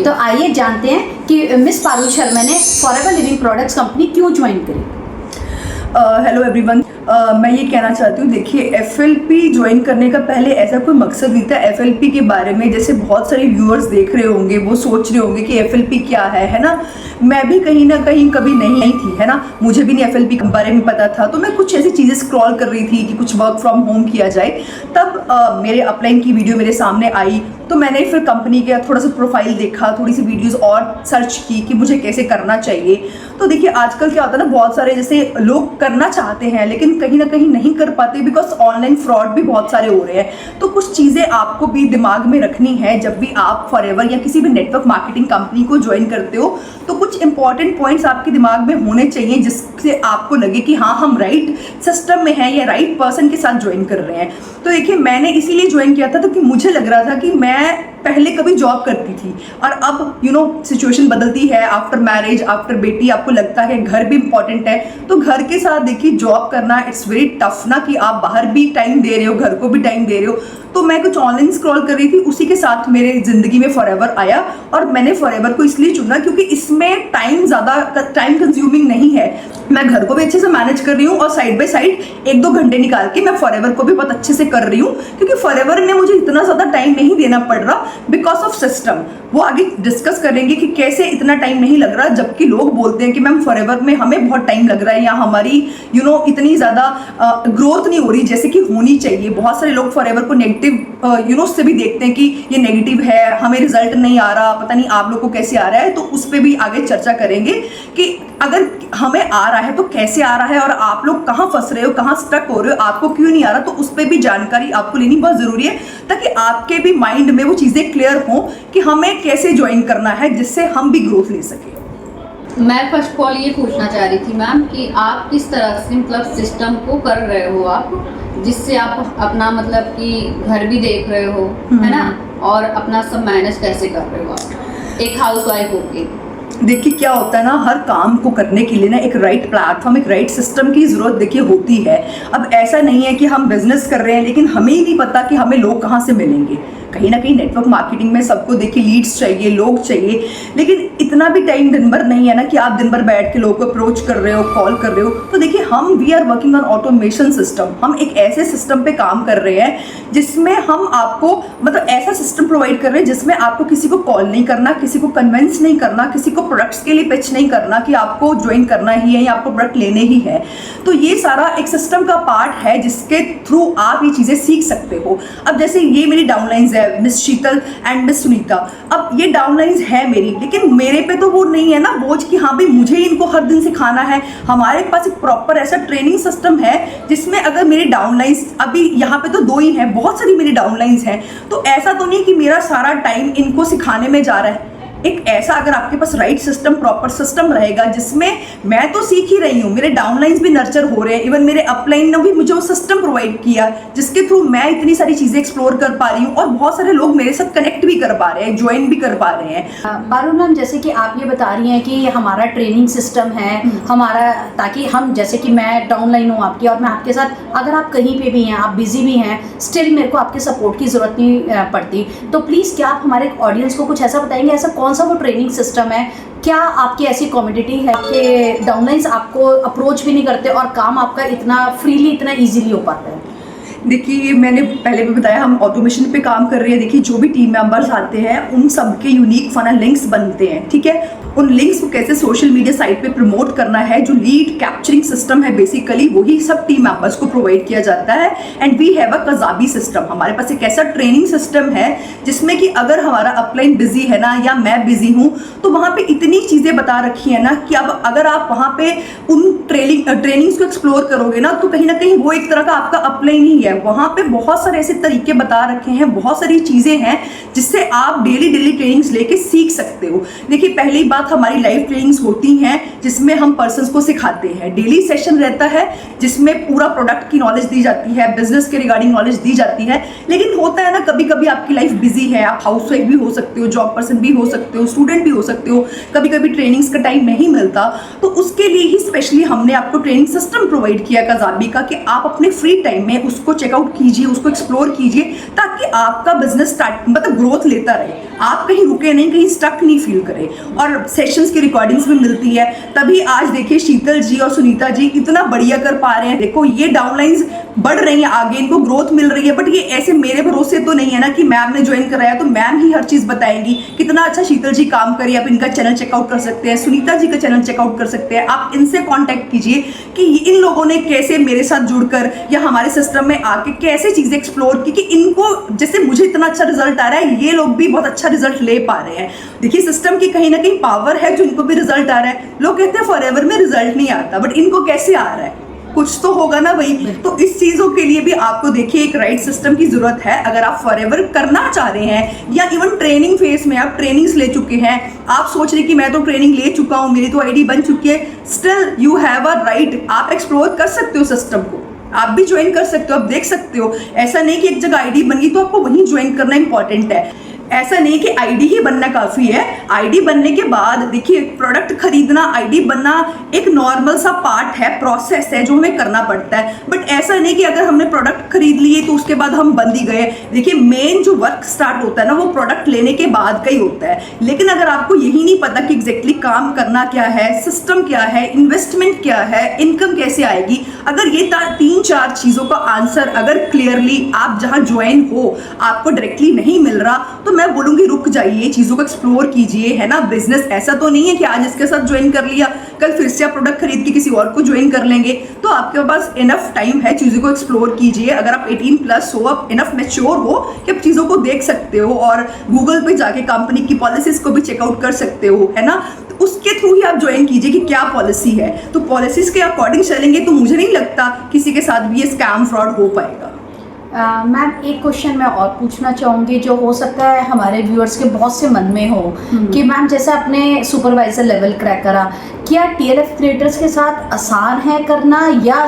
तो आइए जानते हैं कि मिस पारुल शर्मा ने फॉरएवर लिविंग प्रोडक्ट्स कंपनी क्यों ज्वाइन करी। हेलो एवरीवन, मैं ये कहना चाहती हूँ, देखिए FLP ज्वाइन करने का पहले ऐसा कोई मकसद नहीं था। FLP के बारे में जैसे बहुत सारे व्यूअर्स देख रहे होंगे, वो सोच रहे होंगे कि FLP क्या है ना। मैं भी कहीं ना कहीं कभी नहीं थी, है ना, मुझे भी नहीं FLP के बारे में पता था। तो मैं कुछ ऐसी चीज़ें स्क्रॉल कर रही थी कि कुछ वर्क फ्रॉम होम किया जाए, तब मेरे अपलाइन की वीडियो मेरे सामने आई। तो मैंने फिर कंपनी का थोड़ा सा प्रोफाइल देखा, थोड़ी सी वीडियोस और सर्च की कि मुझे कैसे करना चाहिए। तो देखिए आजकल क्या होता है ना, बहुत सारे जैसे लोग करना चाहते हैं लेकिन कहीं ना कहीं नहीं कर पाते, बिकॉज ऑनलाइन फ्रॉड भी बहुत सारे हो रहे हैं। तो कुछ चीज़ें आपको भी दिमाग में रखनी है जब भी आप फॉरएवर या किसी भी नेटवर्क मार्केटिंग कंपनी को ज्वाइन करते हो। तो कुछ इंपॉर्टेंट पॉइंट्स आपके दिमाग में होने चाहिए जिससे आपको लगे कि हाँ, हम राइट सिस्टम में हैं या राइट पर्सन के साथ ज्वाइन कर रहे हैं। तो देखिए मैंने इसीलिए ज्वाइन किया था क्योंकि मुझे लग रहा था कि मैं पहले कभी जॉब करती थी और अब सिचुएशन बदलती है। आफ्टर मैरिज, आफ्टर बेटी, आपको लगता है घर भी इंपॉर्टेंट है। तो घर के साथ देखिए जॉब करना इट्स वेरी टफ ना, कि आप बाहर भी टाइम दे रहे हो, घर को भी टाइम दे रहे हो। तो मैं कुछ ऑनलाइन स्क्रॉल कर रही थी, उसी के साथ मेरे जिंदगी में फॉरएवर आया। और मैंने फॉरएवर को इसलिए चुना क्योंकि इसमें ज़्यादा टाइम कंज्यूमिंग नहीं है। मैं घर को भी अच्छे से मैनेज कर रही हूँ और साइड बाय साइड 1-2 घंटे निकाल के मैं फॉरएवर को भी बहुत अच्छे से कर रही हूँ, क्योंकि फॉरएवर में मुझे इतना ज़्यादा टाइम नहीं देना पड़ रहा बिकॉज ऑफ सिस्टम। वो आगे डिस्कस करेंगे कि कैसे इतना टाइम नहीं लग रहा, जबकि लोग बोलते हैं कि मैम फॉरएवर में हमें बहुत टाइम लग रहा है या हमारी इतनी ज़्यादा ग्रोथ नहीं हो रही जैसे कि होनी चाहिए। बहुत सारे लोग फॉरएवर को नेगेटिव से भी देखते हैं कि ये नेगेटिव है, हमें रिजल्ट नहीं आ रहा, पता नहीं आप लोग को कैसे आ रहा है। तो उस पर भी आगे चर्चा करेंगे कि अगर हमें आ रहा है तो कैसे आ रहा है और आप लोग कहाँ फंस रहे हो, कहाँ स्टक हो रहे हो, आपको क्यों नहीं आ रहा। तो उस पर भी जानकारी आपको लेनी बहुत ज़रूरी है ताकि आपके भी माइंड में वो चीज़ें क्लियर हों कि हमें कैसे ज्वाइन करना है जिससे हम भी ग्रोथ ले सकें। मैं फर्स्ट ऑफ ऑल ये पूछना चाह रही थी मैम कि आप किस तरह से मतलब सिस्टम को कर रहे हो आप, जिससे आप अपना मतलब कि घर भी देख रहे हो, है ना, और अपना सब मैनेज कैसे कर रहे हो आप एक हाउसवाइफ होके। देखिए क्या होता है ना, हर काम को करने के लिए ना एक राइट प्लेटफॉर्म, एक राइट सिस्टम की ज़रूरत देखिए होती है। अब ऐसा नहीं है कि हम बिजनेस कर रहे हैं लेकिन हमें ही नहीं पता कि हमें लोग कहाँ से मिलेंगे। कहीं ना कहीं नेटवर्क मार्केटिंग में सबको देखिए लीड्स चाहिए, लोग चाहिए, लेकिन इतना भी टाइम दिन भर नहीं है ना कि आप दिन भर बैठ के लोगों को अप्रोच कर रहे हो, कॉल कर रहे हो। तो देखिए we are working on automation system. हम एक ऐसे सिस्टम पे काम कर रहे हैं जिसमें हम आपको मतलब ऐसा सिस्टम प्रोवाइड कर रहे हैं जिसमें आपको किसी को कॉल नहीं करना, किसी को कन्विंस नहीं करना, किसी को प्रोडक्ट्स के लिए पिच नहीं करना कि आपको ज्वाइन करना ही है या आपको प्रोडक्ट लेने ही है। तो ये सारा एक सिस्टम का पार्ट है जिसके थ्रू आप ये चीज़ें सीख सकते हो। अब जैसे ये मेरी डाउनलाइंस है, miss Sheetal and miss Sunita. अब ये डाउनलाइंस है मेरी, लेकिन मेरे पे तो वो नहीं है ना बोझ कि हाँ भाई मुझे इनको हर दिन सिखाना है। हमारे पास एक प्रॉपर ऐसा ट्रेनिंग सिस्टम है जिसमें अगर मेरी डाउनलाइंस अभी यहाँ पे तो 2 ही हैं, बहुत सारी मेरी डाउनलाइंस हैं, तो ऐसा तो नहीं कि मेरा सारा टाइम इनको सिखाने में जा रहा है। एक ऐसा अगर आपके पास राइट सिस्टम, प्रॉपर सिस्टम रहेगा जिसमें मैं तो सीख ही रही हूँ, मेरे डाउनलाइंस भी नर्चर हो रहे हैं, इवन मेरे अपलाइन ने भी मुझे वो सिस्टम प्रोवाइड किया जिसके थ्रू मैं इतनी सारी चीज़ें एक्सप्लोर कर पा रही हूँ और बहुत सारे लोग मेरे साथ कनेक्ट भी कर पा रहे हैं, ज्वाइन भी कर पा रहे हैं। पारुल मैम, जैसे कि आप ये बता रही हैं कि हमारा ट्रेनिंग सिस्टम है हमारा, ताकि हम जैसे कि मैं डाउनलाइन हूँ आपकी और मैं आपके साथ, अगर आप कहीं पे भी हैं, आप बिजी भी हैं, स्टिल मेरे को आपके सपोर्ट की ज़रूरत नहीं पड़ती। तो प्लीज़ क्या आप हमारे ऑडियंस को कुछ ऐसा बताएंगे, ऐसा कौन सा वो ट्रेनिंग सिस्टम है, क्या आपकी ऐसी कम्युनिटी है कि डाउनलाइंस आपको अप्रोच भी नहीं करते और काम आपका इतना फ्रीली, इतना इजीली हो पाता है? देखिए मैंने पहले भी बताया, हम ऑटोमेशन पे काम कर रहे हैं। देखिए जो भी टीम मेंबर्स आते हैं उन सबके यूनिक फनल लिंक्स बनते हैं, ठीक है। उन लिंक्स को कैसे सोशल मीडिया साइट पे प्रमोट करना है, जो लीड कैप्चरिंग सिस्टम है बेसिकली वही सब टीम मेंबर्स को प्रोवाइड किया जाता है। And we have a Kajabi system, हमारे पास एक ऐसा ट्रेनिंग सिस्टम है जिसमें कि अगर हमारा अपलाइन बिजी है ना या मैं बिजी हूँ तो वहाँ पे इतनी चीज़ें बता रखी है ना कि अब अगर आप वहाँ पे उन ट्रेनिंग्स को एक्सप्लोर करोगे ना तो कहीं ना कहीं वो एक तरह का आपका अपलाइन ही है। वहाँ पे बहुत सारे ऐसे तरीके बता रखे हैं, बहुत सारी चीज़ें हैं जिससे आप डेली ट्रेनिंग्स लेके सीख सकते हो। देखिए पहली बात, हमारी लाइव ट्रेनिंग्स होती हैं जिसमें हम पर्सन्स को सिखाते हैं। डेली सेशन रहता है जिसमें पूरा प्रोडक्ट की नॉलेज दी जाती है, बिजनेस के रिगार्डिंग नॉलेज दी जाती है। लेकिन होता है ना कभी कभी आपकी लाइफ बिजी है, आप हाउसवाइफ भी हो सकते हो, जॉब पर्सन भी हो सकते हो, स्टूडेंट भी हो सकते हो, कभी कभी ट्रेनिंग्स का टाइम नहीं मिलता। तो उसके लिए ही स्पेशली हमने आपको ट्रेनिंग सिस्टम प्रोवाइड किया कजाबी का कि आप अपने फ्री टाइम में उसको चेकआउट कीजिए, उसको एक्सप्लोर कीजिए, ताकि आपका बिजनेस स्टार्ट मतलब ग्रोथ लेता रहे, आप कहीं रुके नहीं, कहीं स्टक नहीं फील करें। और सेशंस की रिकॉर्डिंग्स भी मिलती है, तभी आज देखिए शीतल जी और सुनीता जी इतना बढ़िया कर पा रहे हैं। देखो ये डाउनलाइंस बढ़ रही है, आगे इनको ग्रोथ मिल रही है, बट ये ऐसे मेरे भरोसे तो नहीं है ना कि मैम ने ज्वाइन कराया तो मैम ही हर चीज बताएंगी। कितना अच्छा शीतल जी काम करिए, आप इनका चैनल चेकआउट कर सकते हैं, सुनीता जी का चैनल चेकआउट कर सकते हैं, आप इनसे कांटेक्ट कीजिए कि इन लोगों ने कैसे मेरे साथ जुड़कर या हमारे सिस्टम में आके कैसे चीजें एक्सप्लोर की कि इनको जैसे मुझे इतना अच्छा रिजल्ट आ रहा है, ये लोग भी बहुत अच्छा रिजल्ट ले पा रहे हैं। देखिए सिस्टम की कहीं ना कहीं पावर है जो इनको भी रिजल्ट आ रहा है। लोग कहते हैं फॉरएवर में रिजल्ट नहीं आता, बट इनको कैसे आ रहा है, कुछ तो होगा ना भाई। तो इस चीजों के लिए भी आपको देखिए एक राइट सिस्टम की जरूरत है। अगर आप फॉरएवर करना चाह रहे हैं या इवन ट्रेनिंग फेज में आप ट्रेनिंग्स ले चुके हैं, आप सोच रहे कि मैं तो ट्रेनिंग ले चुका हूं, मेरी तो आईडी बन चुकी है, still you have a right, आप एक्सप्लोर कर सकते हो सिस्टम को, आप भी ज्वाइन कर सकते हो, आप देख सकते हो। ऐसा नहीं कि एक जगह आईडी बन गई तो आपको वहीं ज्वाइन करना इंपॉर्टेंट है, ऐसा नहीं कि आईडी ही बनना काफी है। आईडी बनने के बाद देखिए प्रोडक्ट खरीदना, आईडी बनना एक नॉर्मल सा पार्ट है, प्रोसेस है जो हमें करना पड़ता है। बट ऐसा नहीं कि अगर हमने प्रोडक्ट खरीद लिए तो उसके बाद हम बंद ही गए। देखिए मेन जो वर्क स्टार्ट होता है ना वो प्रोडक्ट लेने के बाद का ही होता है। लेकिन अगर आपको यही नहीं पता कि एग्जैक्टली काम करना क्या है, सिस्टम क्या है, इन्वेस्टमेंट क्या है, इनकम कैसे आएगी, अगर ये 3-4 चीजों का आंसर अगर क्लियरली आप जहां ज्वाइन हो आपको डायरेक्टली नहीं मिल रहा, तो मैं बोलूंगी रुक जाइए, चीजों को एक्सप्लोर कीजिए, है ना। बिजनेस ऐसा तो नहीं है कि आज इसके साथ ज्वाइन कर लिया कल फिर से आप प्रोडक्ट खरीद के किसी और को ज्वाइन कर लेंगे। तो आपके पास इनफ टाइम है, चीजों को एक्सप्लोर कीजिए। अगर आप 18+ हो, आप इनफ मैच्योर हो कि आप चीजों को देख सकते हो और गूगल पे जाके कंपनी की पॉलिसीज को भी चेकआउट कर सकते हो, है ना। तो उसके थ्रू ही आप ज्वाइन कीजिए कि क्या पॉलिसी है, तो पॉलिसीज के अकॉर्डिंग चलेंगे तो मुझे नहीं लगता किसी के साथ भी ये स्कैम फ्रॉड हो पाएगा। मैम एक क्वेश्चन मैं और पूछना चाहूँगी जो हो सकता है हमारे व्यूअर्स के बहुत से मन में हो कि मैम जैसे आपने सुपरवाइजर लेवल क्रैक करा, क्या TLF क्रिएटर्स के साथ आसान है करना या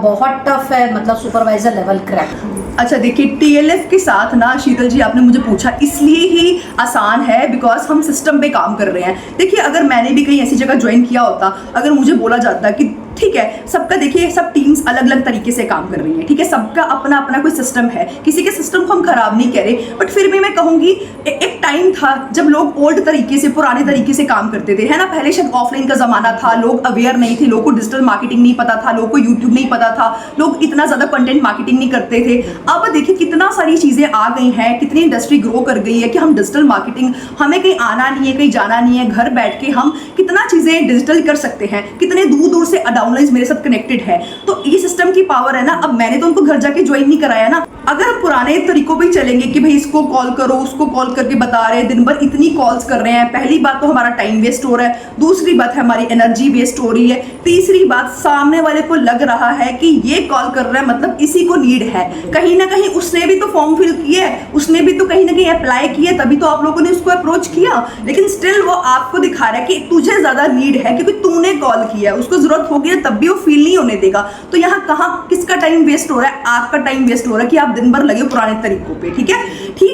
बहुत टफ है, मतलब सुपरवाइजर लेवल क्रैक? अच्छा देखिए TLF के साथ ना शीतल जी आपने मुझे पूछा इसलिए ही आसान है बिकॉज हम सिस्टम पे काम कर रहे हैं। देखिए अगर मैंने भी कहीं ऐसी जगह ज्वाइन किया होता, अगर मुझे बोला जाता कि ठीक है सबका देखिए सब टीम्स अलग अलग तरीके से काम कर रही है, ठीक है, सबका अपना अपना कोई सिस्टम है, किसी के सिस्टम को हम खराब नहीं कह रहे, बट फिर भी मैं कहूंगी एक टाइम था जब लोग ओल्ड तरीके से पुराने तरीके से काम करते थे, है ना। पहले शायद ऑफलाइन का जमाना था, लोग अवेयर नहीं थे, लोगों को डिजिटल मार्केटिंग नहीं पता था, लोगों को यूट्यूब नहीं पता था, लोग इतना ज्यादा कंटेंट मार्केटिंग नहीं करते थे। अब देखिए कितना सारी चीजें आ गई हैं, कितनी इंडस्ट्री ग्रो कर गई है कि हम डिजिटल मार्केटिंग, हमें कहीं आना नहीं है, कहीं जाना नहीं है, घर बैठ के हम कितना चीजें डिजिटल कर सकते हैं, कितने दूर दूर से डाउनलाइंस मेरे साथ कनेक्टेड है। तो ये सिस्टम की पावर है ना। अब मैंने तो उनको घर जाके ज्वाइन नहीं कराया ना। अगर हम पुराने तरीकों पे चलेंगे कि भाई इसको कॉल करो, उसको कॉल करके बता रहे हैं, दिन भर इतनी कॉल्स कर रहे हैं, पहली बात तो हमारा टाइम वेस्ट हो रहा है, दूसरी बात है हमारी एनर्जी वेस्ट हो रही है, तीसरी बात सामने वाले को लग रहा है कि ये कॉल कर रहा है मतलब इसी को नीड है, कहीं ना कहीं उसने भी तो फॉर्म फिल किया है, उसने भी तो कहीं ना कहीं अप्लाई किया, तभी तो आप लोगों ने उसको अप्रोच किया, लेकिन स्टिल वो आपको दिखा रहा है कि तुझे ज्यादा नीड है क्योंकि तूने कॉल किया, उसको जरूरत होगी तब भी वो फील नहीं होने देगा। तो यहाँ कहाँ किसका टाइम वेस्ट हो रहा है? आपका टाइम वेस्ट हो रहा है कि आप दिन भर लगे पुराने तरीकों पे। ठीक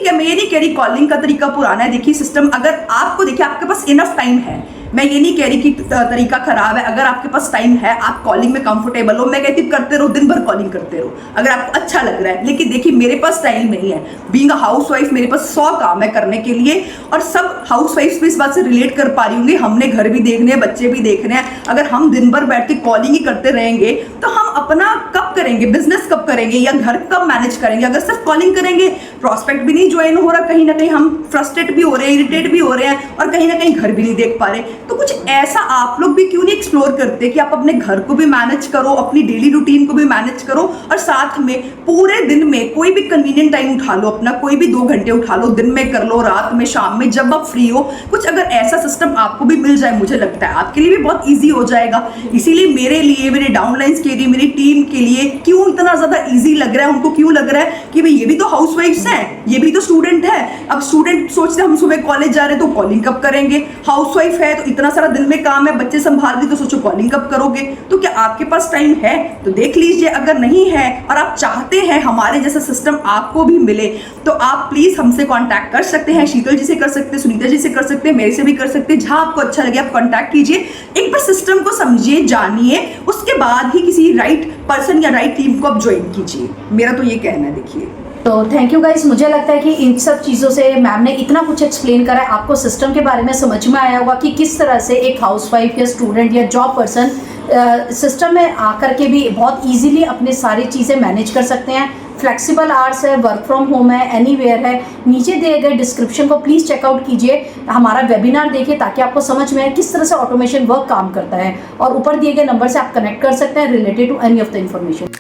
है, मैं ये नहीं कह रही कॉलिंग का तरीका पुराना है। देखिए सिस्टम अगर आपको देखिए आपके पास इनफ टाइम है, मैं ये नहीं कह रही कि तरीका खराब है। अगर आपके पास टाइम है, आप कॉलिंग में कंफर्टेबल हो, मैं कहती करते रहो, दिन भर कॉलिंग करते रहो अगर आपको अच्छा लग रहा है। लेकिन देखिए मेरे पास टाइम नहीं है, बीइंग अ हाउसवाइफ मेरे पास 100 काम है करने के लिए, और सब हाउसवाइफ्स भी इस बात से रिलेट कर पा रही होंगी। हमने घर भी देखने हैं, बच्चे भी देखने हैं। अगर हम दिन भर बैठ के कॉलिंग ही करते रहेंगे तो हम अपना कब करेंगे, बिजनेस कब करेंगे, या घर कब मैनेज करेंगे? अगर सिर्फ कॉलिंग करेंगे, प्रॉस्पेक्ट भी नहीं ज्वाइन हो रहा, कहीं ना कहीं हम फ्रस्ट्रेट भी हो रहे हैं, इरिटेट भी हो रहे हैं, और कहीं ना कहीं घर भी नहीं देख पा रहे। तो कुछ ऐसा आप लोग भी क्यों नहीं एक्सप्लोर करते कि आप अपने घर को भी मैनेज करो, अपनी डेली रूटीन को भी मैनेज करो, और साथ में पूरे दिन में कोई भी कन्वीनियंट टाइम उठा लो अपना, कोई भी 2 घंटे उठा लो, दिन में कर लो, रात में, शाम में, जब आप फ्री हो। कुछ अगर ऐसा सिस्टम आपको भी मिल जाए, मुझे लगता है आपके लिए भी बहुत ईजी हो जाएगा। इसीलिए मेरे लिए, मेरे डाउनलाइंस के लिए, मेरी टीम के लिए क्यों इतना ज्यादा ईजी लग रहा है, उनको क्यों लग रहा है कि भाई ये भी तो हाउसवाइफ्स हैं, ये भी तो स्टूडेंट है। अब स्टूडेंट सोचते हैं हम सुबह कॉलेज जा रहे हैं तो कॉलिंग कब करेंगे, हाउसवाइफ है तो इतना सारा दिन में काम है, बच्चे संभाल ली, तो सोचो कॉलिंग कब करोगे। तो क्या आपके पास टाइम है तो देख लीजिए, अगर नहीं है और आप चाहते हैं हमारे जैसा सिस्टम आपको भी मिले तो आप प्लीज हमसे कांटेक्ट कर सकते हैं। शीतल जी से कर सकते हैं, सुनीता जी से कर सकते हैं, मेरे से भी कर सकते हैं, जहां आपको अच्छा लगे आप कांटेक्ट कीजिए। एक बार सिस्टम को समझिए, जानिए, उसके बाद ही किसी राइट पर्सन या राइट टीम को आप ज्वाइन कीजिए। मेरा तो ये कहना है। देखिए, तो थैंक यू गाइस, मुझे लगता है कि इन सब चीज़ों से मैम ने इतना कुछ एक्सप्लेन करा है, आपको सिस्टम के बारे में समझ में आया होगा कि किस तरह से एक हाउसवाइफ या स्टूडेंट या जॉब पर्सन सिस्टम में आकर के भी बहुत इजीली अपने सारी चीज़ें मैनेज कर सकते हैं। फ्लेक्सिबल आवर्स है, वर्क फ्रॉम होम है, एनीवेयर है। नीचे दिए गए डिस्क्रिप्शन को प्लीज़ चेकआउट कीजिए, हमारा वेबिनार देखिए ताकि आपको समझ में आए किस तरह से ऑटोमेशन वर्क काम करता है, और ऊपर दिए गए नंबर से आप कनेक्ट कर सकते हैं related to any of the information.